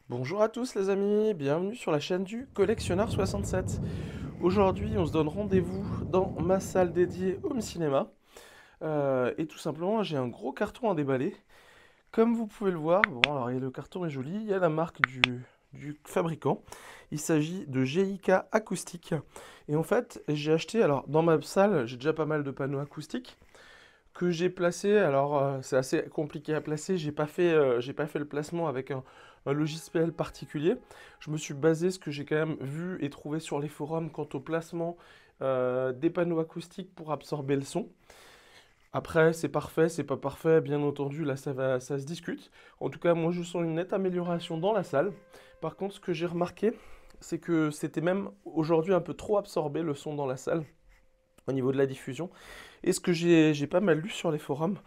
Bonjour à tous les amis, bienvenue sur la chaîne du Collectionneur 67. Aujourd'hui on se donne rendez-vous dans ma salle dédiée home cinéma. Et tout simplement j'ai un gros carton à déballer. Comme vous pouvez le voir, bon alors le carton est joli, il y a la marque du fabricant. Il s'agit de GIK Acoustique. Et en fait j'ai acheté, alors dans ma salle j'ai déjà pas mal de panneaux acoustiques que j'ai placé. Alors, c'est assez compliqué à placer. J'ai pas fait le placement avec un logiciel particulier. Je me suis basé ce que j'ai quand même vu et trouvé sur les forums quant au placement des panneaux acoustiques pour absorber le son. Après, c'est parfait, c'est pas parfait, bien entendu, là ça se discute. En tout cas, moi je sens une nette amélioration dans la salle. Par contre, ce que j'ai remarqué, c'est que c'était même aujourd'hui un peu trop absorbé le son dans la salle au niveau de la diffusion. Et ce que j'ai pas mal lu sur les forums,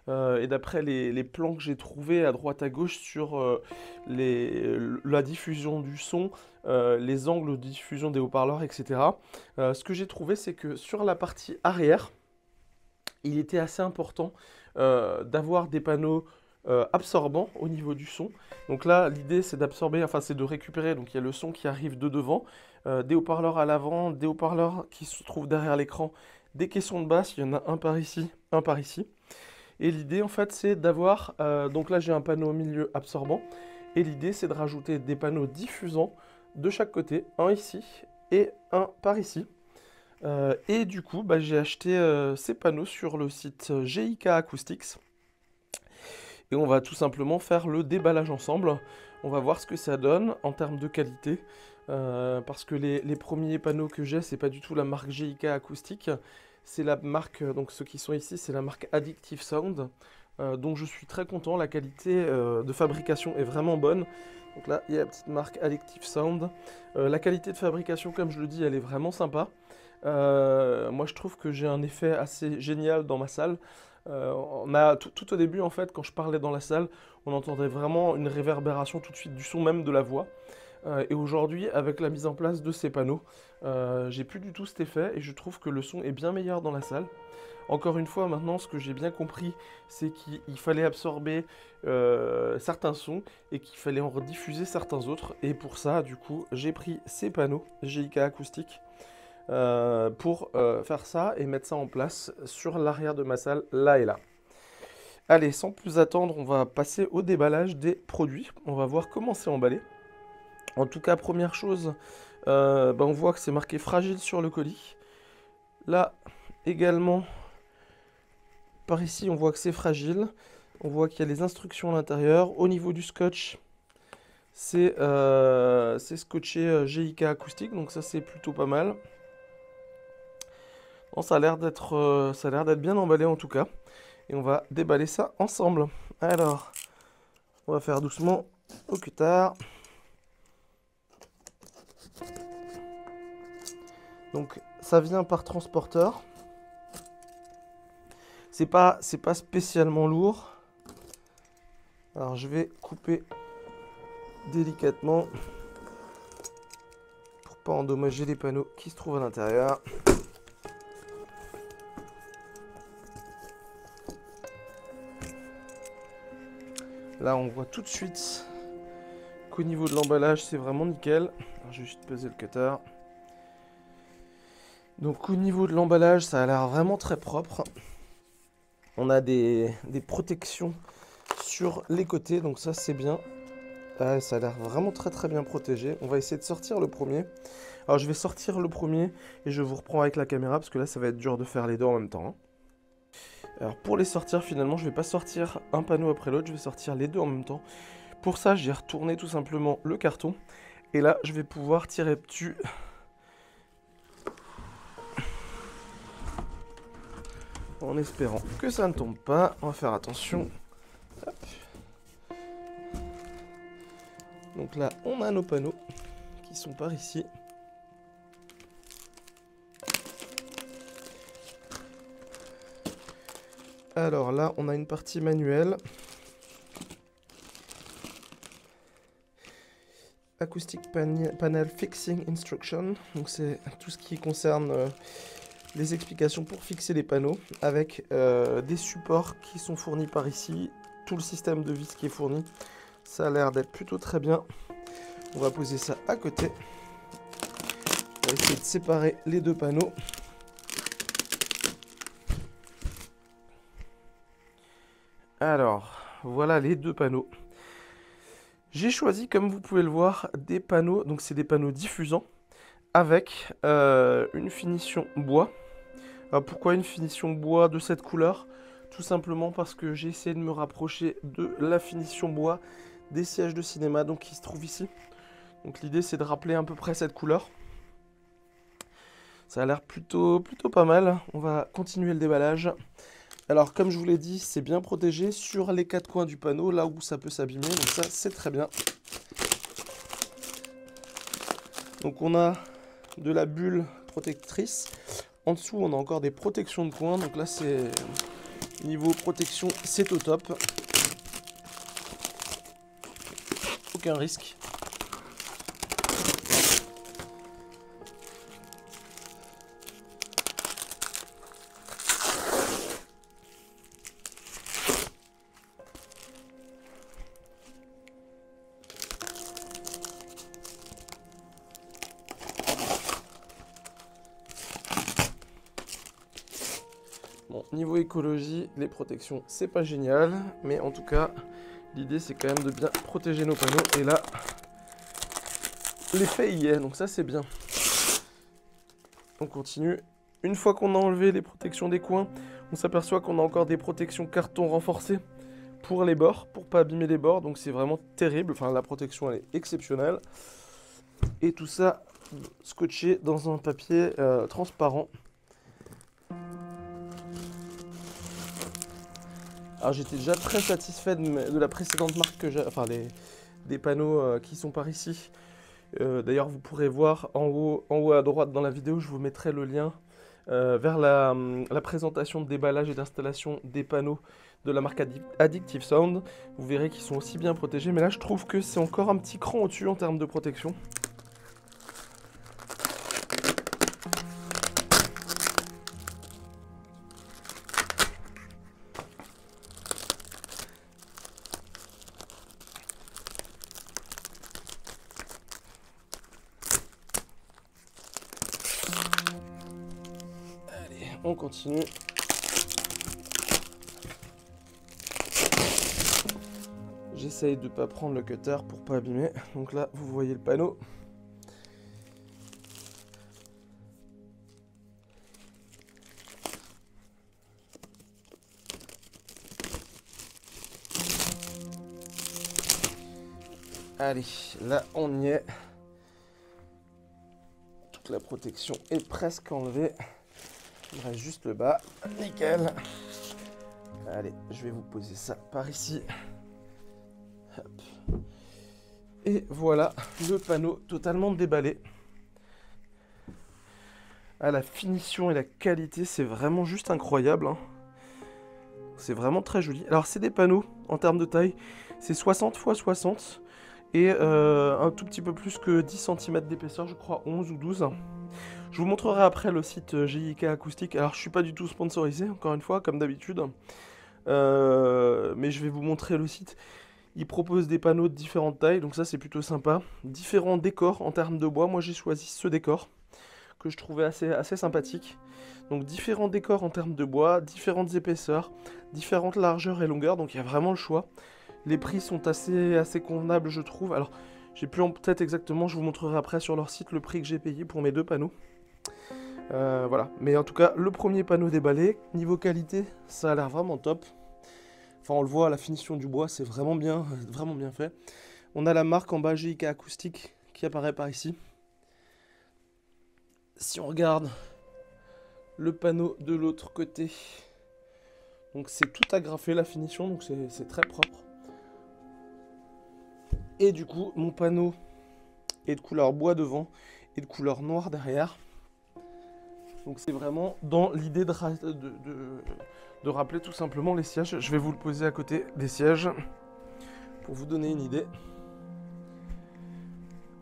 et d'après les plans que j'ai trouvés à droite à gauche sur la diffusion du son, les angles de diffusion des haut-parleurs, etc., ce que j'ai trouvé, c'est que sur la partie arrière, il était assez important d'avoir des panneaux absorbants au niveau du son. Donc là, l'idée, c'est d'absorber, enfin, c'est de récupérer. Donc il y a le son qui arrive de devant, des haut-parleurs à l'avant, des haut-parleurs qui se trouvent derrière l'écran, des caissons de basse. Il y en a un par ici, un par ici. Et l'idée, en fait, c'est d'avoir. Donc là, j'ai un panneau au milieu absorbant. Et l'idée, c'est de rajouter des panneaux diffusants de chaque côté, un ici et un par ici. Et du coup, bah, j'ai acheté ces panneaux sur le site GIK Acoustics. Et on va tout simplement faire le déballage ensemble. On va voir ce que ça donne en termes de qualité. Parce que les premiers panneaux que j'ai, c'est pas du tout la marque GIK Acoustique. C'est la marque, donc ceux qui sont ici, c'est la marque Addictive Sound. Donc je suis très content, la qualité de fabrication est vraiment bonne. Donc là, il y a la petite marque Addictive Sound. La qualité de fabrication, comme je le dis, elle est vraiment sympa. Moi, je trouve que j'ai un effet assez génial dans ma salle. Tout au début, en fait, quand je parlais dans la salle, on entendait vraiment une réverbération tout de suite du son, même de la voix. Et aujourd'hui, avec la mise en place de ces panneaux, j'ai plus du tout cet effet et je trouve que le son est bien meilleur dans la salle. Encore une fois, maintenant, ce que j'ai bien compris, c'est qu'il fallait absorber certains sons et qu'il fallait en rediffuser certains autres. Et pour ça, du coup, j'ai pris ces panneaux GIK acoustiques pour faire ça et mettre ça en place sur l'arrière de ma salle, là et là. Allez, sans plus attendre, on va passer au déballage des produits. On va voir comment c'est emballé. En tout cas, première chose, bah, on voit que c'est marqué fragile sur le colis. Là, également, par ici, on voit que c'est fragile. On voit qu'il y a les instructions à l'intérieur. Au niveau du scotch, c'est scotché GIK acoustique, donc ça c'est plutôt pas mal. Bon, ça a l'air d'être bien emballé en tout cas. Et on va déballer ça ensemble. Alors, on va faire doucement au cutter. Donc, ça vient par transporteur. C'est pas spécialement lourd. Alors, je vais couper délicatement pour pas endommager les panneaux qui se trouvent à l'intérieur. Là, on voit tout de suite qu'au niveau de l'emballage, c'est vraiment nickel. Alors, je vais juste peser le cutter. Donc, au niveau de l'emballage, ça a l'air vraiment très propre. On a des protections sur les côtés, donc ça, c'est bien. Ah, ça a l'air vraiment très très bien protégé. On va essayer de sortir le premier. Alors, je vais sortir le premier et je vous reprends avec la caméra parce que là, ça va être dur de faire les deux en même temps, hein. Alors, pour les sortir, finalement, je vais pas sortir un panneau après l'autre, je vais sortir les deux en même temps. Pour ça, j'ai retourné tout simplement le carton. Et là, je vais pouvoir tirer dessus. En espérant que ça ne tombe pas. On va faire attention. Hop. Donc là, on a nos panneaux qui sont par ici. Alors là, on a une partie manuelle. Acoustic Panel Fixing Instruction. Donc c'est tout ce qui concerne les explications pour fixer les panneaux avec des supports qui sont fournis par ici. Tout le système de vis qui est fourni. Ça a l'air d'être plutôt très bien. On va poser ça à côté. On va essayer de séparer les deux panneaux. Alors, voilà les deux panneaux. J'ai choisi, comme vous pouvez le voir, des panneaux. Donc c'est des panneaux diffusants avec une finition bois. Alors, pourquoi une finition bois de cette couleur? Tout simplement parce que j'ai essayé de me rapprocher de la finition bois des sièges de cinéma donc qui se trouvent ici. Donc l'idée c'est de rappeler à peu près cette couleur. Ça a l'air plutôt pas mal. On va continuer le déballage. Alors comme je vous l'ai dit, c'est bien protégé sur les quatre coins du panneau, là où ça peut s'abîmer. Donc ça c'est très bien. Donc on a de la bulle protectrice. En dessous on a encore des protections de coin. Donc là c'est niveau protection, c'est au top. Aucun risque. Bon, niveau écologie, les protections, c'est pas génial, mais en tout cas, l'idée c'est quand même de bien protéger nos panneaux, et là, l'effet y est, donc ça c'est bien. On continue. Une fois qu'on a enlevé les protections des coins, on s'aperçoit qu'on a encore des protections carton renforcées pour les bords, pour pas abîmer les bords, donc c'est vraiment terrible, enfin la protection elle est exceptionnelle. Et tout ça scotché dans un papier transparent. Alors j'étais déjà très satisfait de la précédente marque que j'ai, enfin des panneaux qui sont par ici. D'ailleurs vous pourrez voir en haut à droite dans la vidéo, je vous mettrai le lien vers la présentation de déballage et d'installation des panneaux de la marque Addictive Sound. Vous verrez qu'ils sont aussi bien protégés, mais là je trouve que c'est encore un petit cran au-dessus en termes de protection. On continue. J'essaye de ne pas prendre le cutter pour pas abîmer. Donc là, vous voyez le panneau. Allez, là on y est. Toute la protection est presque enlevée. Il reste juste le bas. Nickel. Allez, je vais vous poser ça par ici. Hop. Et voilà le panneau totalement déballé. Ah, la finition et la qualité, c'est vraiment juste incroyable, hein. C'est vraiment très joli. Alors c'est des panneaux en termes de taille. C'est 60 x 60 et un tout petit peu plus que 10 cm d'épaisseur, je crois 11 ou 12. Je vous montrerai après le site GIK Acoustique. Alors je suis pas du tout sponsorisé, encore une fois, comme d'habitude. Mais je vais vous montrer le site. Ils proposent des panneaux de différentes tailles, donc ça c'est plutôt sympa. Différents décors en termes de bois. Moi j'ai choisi ce décor que je trouvais assez sympathique. Donc différents décors en termes de bois, différentes épaisseurs, différentes largeurs et longueurs, donc il y a vraiment le choix. Les prix sont assez convenables, je trouve. Alors j'ai plus en tête exactement, je vous montrerai après sur leur site le prix que j'ai payé pour mes deux panneaux. Voilà, mais en tout cas le premier panneau déballé, niveau qualité, ça a l'air vraiment top. Enfin on le voit, la finition du bois c'est vraiment bien fait. On a la marque en bas GIK Acoustique qui apparaît par ici. Si on regarde le panneau de l'autre côté, donc c'est tout agrafé la finition, donc c'est très propre. Et du coup mon panneau est de couleur bois devant et de couleur noire derrière. Donc c'est vraiment dans l'idée de rappeler tout simplement les sièges. Je vais vous le poser à côté des sièges pour vous donner une idée.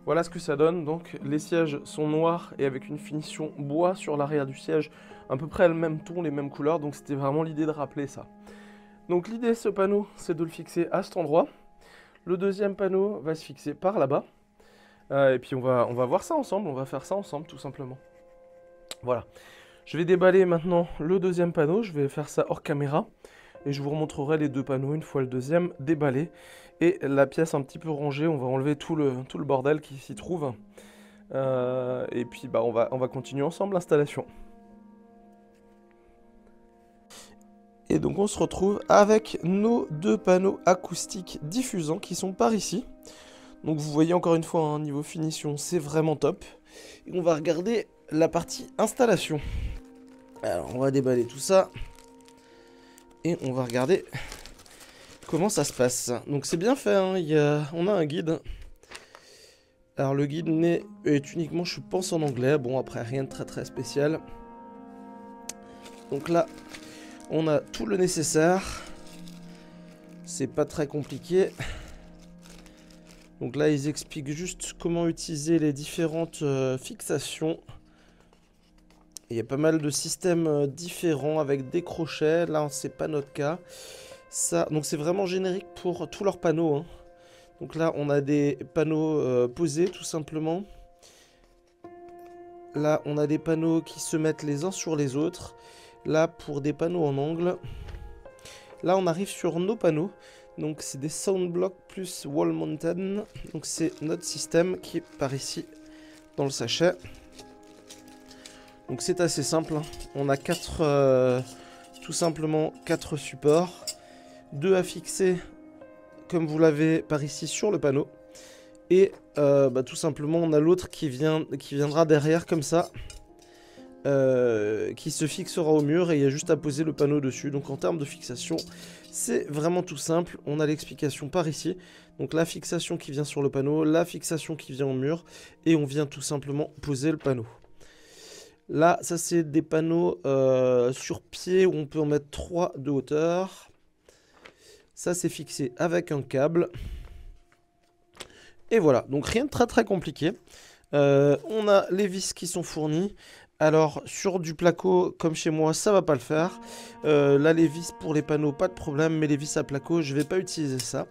Voilà ce que ça donne. Donc les sièges sont noirs et avec une finition bois sur l'arrière du siège, à peu près le même ton, les mêmes couleurs. Donc c'était vraiment l'idée de rappeler ça. Donc l'idée de ce panneau, c'est de le fixer à cet endroit. Le deuxième panneau va se fixer par là-bas. Et puis on va voir ça ensemble, on va faire ça ensemble tout simplement. Voilà. Je vais déballer maintenant le deuxième panneau, je vais faire ça hors caméra. Et je vous remontrerai les deux panneaux une fois le deuxième déballé. Et la pièce un petit peu rangée, on va enlever tout le bordel qui s'y trouve. Et puis bah, on va continuer ensemble l'installation. Et donc on se retrouve avec nos deux panneaux acoustiques diffusants qui sont par ici. Donc vous voyez encore une fois, hein, niveau finition, c'est vraiment top. Et on va regarder la partie installation. Alors on va déballer tout ça. Et on va regarder comment ça se passe. Donc c'est bien fait, hein, on a un guide. Alors le guide est uniquement, je pense, en anglais. Bon, après rien de très spécial. Donc là, on a tout le nécessaire. C'est pas très compliqué. Donc là, ils expliquent juste comment utiliser les différentes fixations. Il y a pas mal de systèmes différents avec des crochets. Là, c'est pas notre cas. Ça, donc c'est vraiment générique pour tous leurs panneaux, hein. Donc là, on a des panneaux posés, tout simplement. Là, on a des panneaux qui se mettent les uns sur les autres. Là, pour des panneaux en angle. Là, on arrive sur nos panneaux. Donc, c'est des Soundblock plus Wall Mounted. Donc, c'est notre système qui est par ici, dans le sachet. Donc, c'est assez simple, hein. On a tout simplement 4 supports. 2 à fixer, comme vous l'avez par ici sur le panneau. Et bah, tout simplement, on a l'autre qui viendra derrière comme ça. Qui se fixera au mur et il y a juste à poser le panneau dessus. Donc en termes de fixation, c'est vraiment tout simple. On a l'explication par ici. Donc la fixation qui vient sur le panneau, la fixation qui vient au mur. Et on vient tout simplement poser le panneau. Là, ça c'est des panneaux sur pied où on peut en mettre 3 de hauteur. Ça c'est fixé avec un câble. Et voilà, donc rien de très compliqué. On a les vis qui sont fournies. Alors sur du placo comme chez moi ça va pas le faire. Là les vis pour les panneaux pas de problème, mais les vis à placo je vais pas utiliser ça.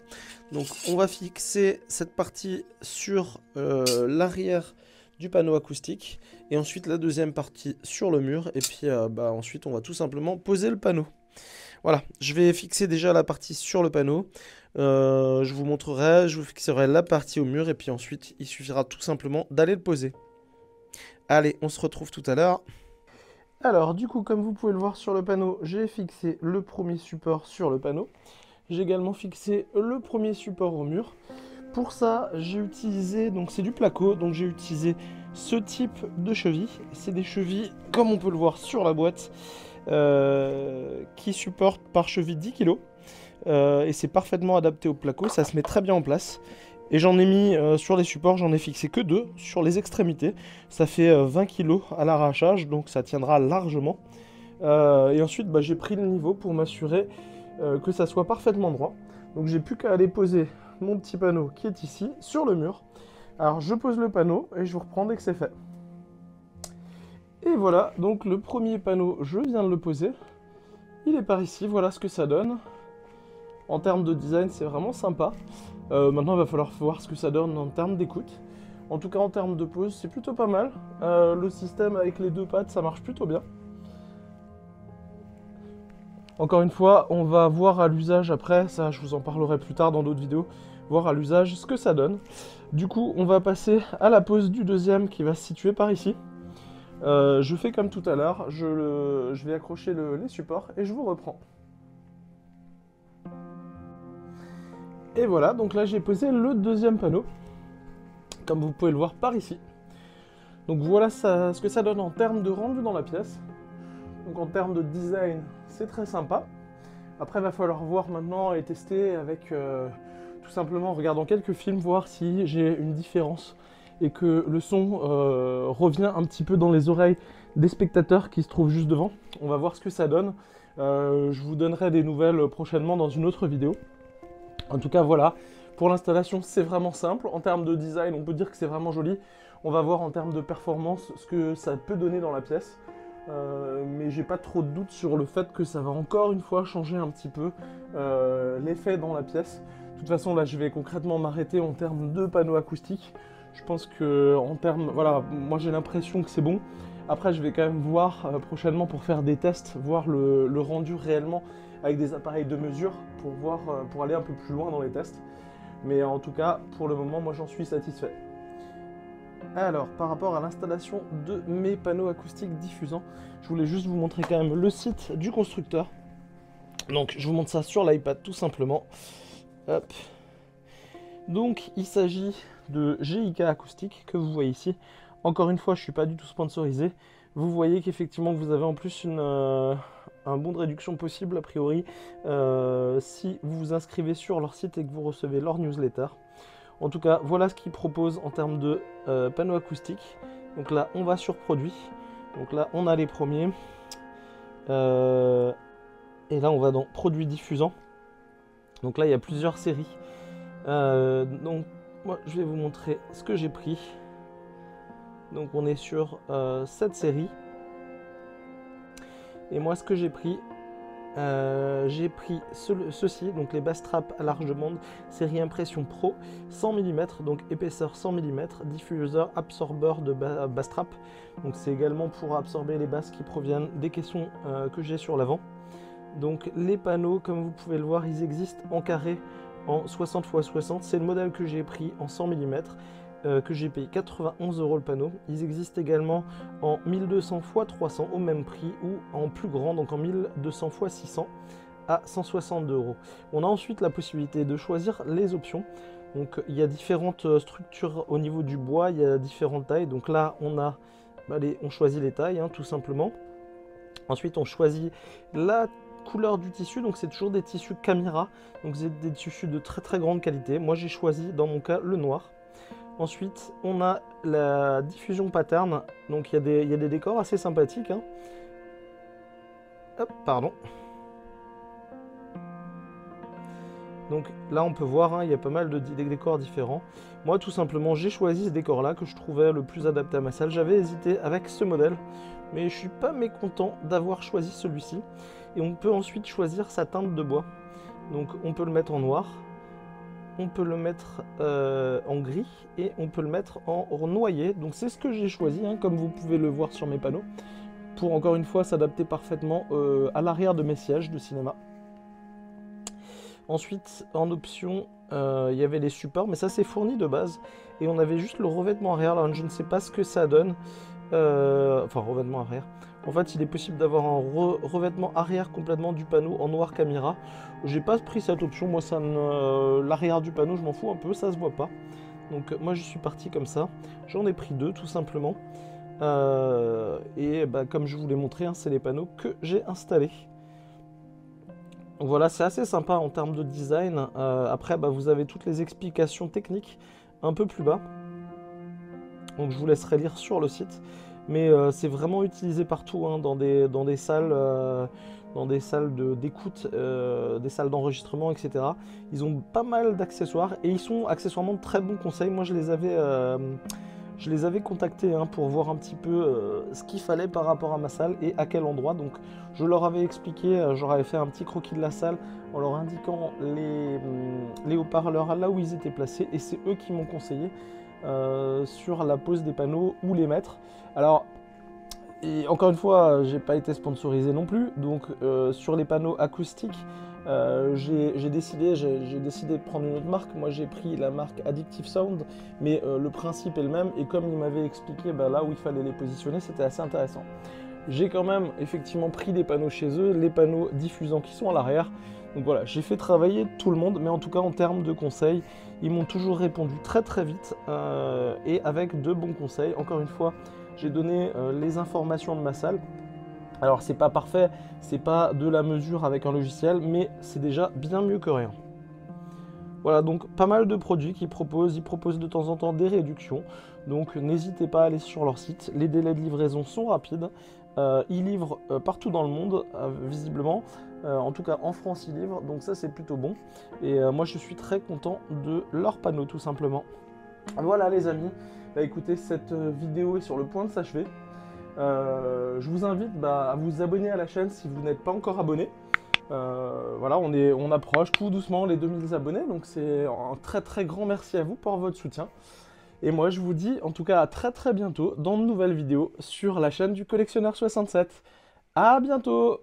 Donc on va fixer cette partie sur l'arrière du panneau acoustique. Et ensuite la deuxième partie sur le mur. Et puis bah, ensuite on va tout simplement poser le panneau. Voilà, je vais fixer déjà la partie sur le panneau. Je vous montrerai, je vous fixerai la partie au mur. Et puis ensuite il suffira tout simplement d'aller le poser. Allez, on se retrouve tout à l'heure. Alors, du coup, comme vous pouvez le voir sur le panneau, j'ai fixé le premier support sur le panneau. J'ai également fixé le premier support au mur. Pour ça, j'ai utilisé, donc c'est du placo, donc j'ai utilisé ce type de cheville. C'est des chevilles, comme on peut le voir sur la boîte, qui supportent par cheville 10 kg. Et c'est parfaitement adapté au placo, ça se met très bien en place. Et j'en ai mis sur les supports, j'en ai fixé que 2 sur les extrémités. Ça fait 20 kg à l'arrachage, donc ça tiendra largement. Et ensuite, bah, j'ai pris le niveau pour m'assurer que ça soit parfaitement droit. Donc j'ai plus qu'à aller poser mon petit panneau qui est ici, sur le mur. Alors je pose le panneau et je vous reprends dès que c'est fait. Et voilà, donc le premier panneau, je viens de le poser. Il est par ici, voilà ce que ça donne. En termes de design, c'est vraiment sympa. Maintenant, il va falloir voir ce que ça donne en termes d'écoute. En tout cas, en termes de pose, c'est plutôt pas mal. Le système avec les 2 pattes, ça marche plutôt bien. Encore une fois, on va voir à l'usage après, ça je vous en parlerai plus tard dans d'autres vidéos, voir à l'usage ce que ça donne. Du coup, on va passer à la pose du deuxième qui va se situer par ici. Je fais comme tout à l'heure, je vais accrocher les supports et je vous reprends. Et voilà, donc là j'ai posé le deuxième panneau, comme vous pouvez le voir par ici. Donc voilà ce que ça donne en termes de rendu dans la pièce. Donc en termes de design, c'est très sympa. Après, il va falloir voir maintenant et tester avec tout simplement en regardant quelques films, voir si j'ai une différence et que le son revient un petit peu dans les oreilles des spectateurs qui se trouvent juste devant. On va voir ce que ça donne. Je vous donnerai des nouvelles prochainement dans une autre vidéo. En tout cas, voilà. Pour l'installation, c'est vraiment simple. En termes de design, on peut dire que c'est vraiment joli. On va voir en termes de performance ce que ça peut donner dans la pièce. Mais j'ai pas trop de doute sur le fait que ça va encore une fois changer un petit peu l'effet dans la pièce. De toute façon, là, je vais concrètement m'arrêter en termes de panneaux acoustiques. Je pense que en termes, voilà, moi j'ai l'impression que c'est bon. Après, je vais quand même voir prochainement pour faire des tests, voir le rendu réellement avec des appareils de mesure pour voir, pour aller un peu plus loin dans les tests. Mais en tout cas, pour le moment, moi j'en suis satisfait. Alors, par rapport à l'installation de mes panneaux acoustiques diffusants, je voulais juste vous montrer quand même le site du constructeur. Donc, je vous montre ça sur l'iPad tout simplement. Hop. Donc, il s'agit de GIK Acoustique que vous voyez ici. Encore une fois, je ne suis pas du tout sponsorisé. Vous voyez qu'effectivement, vous avez en plus un bon de réduction possible, a priori, si vous vous inscrivez sur leur site et que vous recevez leur newsletter. En tout cas, voilà ce qu'ils proposent en termes de panneaux acoustiques. Donc là, on va sur produits. Donc là, on a les premiers. Et là, on va dans produits diffusants. Donc là, il y a plusieurs séries. Donc, moi, je vais vous montrer ce que j'ai pris. Donc, on est sur cette série. Et moi, ce que j'ai pris ceci, donc les bass traps à large bande, série Impression Pro, 100 mm, donc épaisseur 100 mm, diffuseur absorbeur de bass trap. Donc, c'est également pour absorber les basses qui proviennent des caissons que j'ai sur l'avant. Donc, les panneaux, comme vous pouvez le voir, ils existent en carré en 60 x 60. C'est le modèle que j'ai pris en 100 mm. Que j'ai payé 91 € le panneau. Ils existent également en 1200 x 300 au même prix ou en plus grand, donc en 1200 x 600 à 162 €. On a ensuite la possibilité de choisir les options. Donc il y a différentes structures au niveau du bois, il y a différentes tailles. Donc là on choisit les tailles tout simplement. Ensuite on choisit la couleur du tissu, donc c'est toujours des tissus Camira, donc c'est des tissus de très très grande qualité. Moi j'ai choisi dans mon cas le noir. Ensuite, on a la diffusion pattern. Donc, il y a des décors assez sympathiques. Hop, pardon. Donc là, on peut voir, il y a pas mal de décors différents. Moi, tout simplement, j'ai choisi ce décor-là que je trouvais le plus adapté à ma salle. J'avais hésité avec ce modèle, mais je suis pas mécontent d'avoir choisi celui-ci. Et on peut ensuite choisir sa teinte de bois. Donc, on peut le mettre en noir. On peut le mettre en gris et on peut le mettre en noyer. Donc c'est ce que j'ai choisi, comme vous pouvez le voir sur mes panneaux, pour encore une fois s'adapter parfaitement à l'arrière de mes sièges de cinéma. Ensuite, en option, il y avait les supports, mais ça c'est fourni de base. Et on avait juste le revêtement arrière, là je ne sais pas ce que ça donne. Enfin, revêtement arrière. En fait, il est possible d'avoir un revêtement arrière complètement du panneau en noir Camira. J'ai pas pris cette option, moi l'arrière du panneau je m'en fous un peu, ça se voit pas. Donc moi je suis parti comme ça. J'en ai pris deux tout simplement. Et comme je vous l'ai montré, c'est les panneaux que j'ai installés. Donc voilà, c'est assez sympa en termes de design. Après, vous avez toutes les explications techniques un peu plus bas. Donc je vous laisserai lire sur le site. Mais c'est vraiment utilisé partout, dans des salles d'écoute, des salles d'enregistrement, etc. Ils ont pas mal d'accessoires et ils sont accessoirement de très bons conseils. Moi, je les avais contactés pour voir un petit peu ce qu'il fallait par rapport à ma salle et à quel endroit. Donc, je leur avais expliqué, j'aurais fait un petit croquis de la salle en leur indiquant les haut-parleurs là où ils étaient placés et c'est eux qui m'ont conseillé sur la pose des panneaux où les mettre. Alors, et encore une fois, j'ai pas été sponsorisé non plus, donc sur les panneaux acoustiques, j'ai décidé de prendre une autre marque. Moi, j'ai pris la marque Addictive Sound, mais le principe est le même. Et comme il m'avait expliqué là où il fallait les positionner, c'était assez intéressant. J'ai quand même effectivement pris des panneaux chez eux, les panneaux diffusants qui sont à l'arrière. Donc voilà, j'ai fait travailler tout le monde, mais en tout cas en termes de conseils, ils m'ont toujours répondu très très vite et avec de bons conseils. Encore une fois, j'ai donné les informations de ma salle. Alors c'est pas parfait, c'est pas de la mesure avec un logiciel, mais c'est déjà bien mieux que rien. Voilà, donc pas mal de produits qu'ils proposent. Ils proposent de temps en temps des réductions. Donc n'hésitez pas à aller sur leur site. Les délais de livraison sont rapides. Ils livrent partout dans le monde, visiblement. En tout cas, en France, ils livrent. Donc ça, c'est plutôt bon. Et moi, je suis très content de leurs panneaux, tout simplement. Voilà, les amis. Écoutez, cette vidéo est sur le point de s'achever. Je vous invite à vous abonner à la chaîne si vous n'êtes pas encore abonné. Voilà, on approche tout doucement les 2000 abonnés, donc c'est un très très grand merci à vous pour votre soutien. Et moi je vous dis en tout cas à très très bientôt dans de nouvelles vidéos sur la chaîne du Collectionneur 67. À bientôt!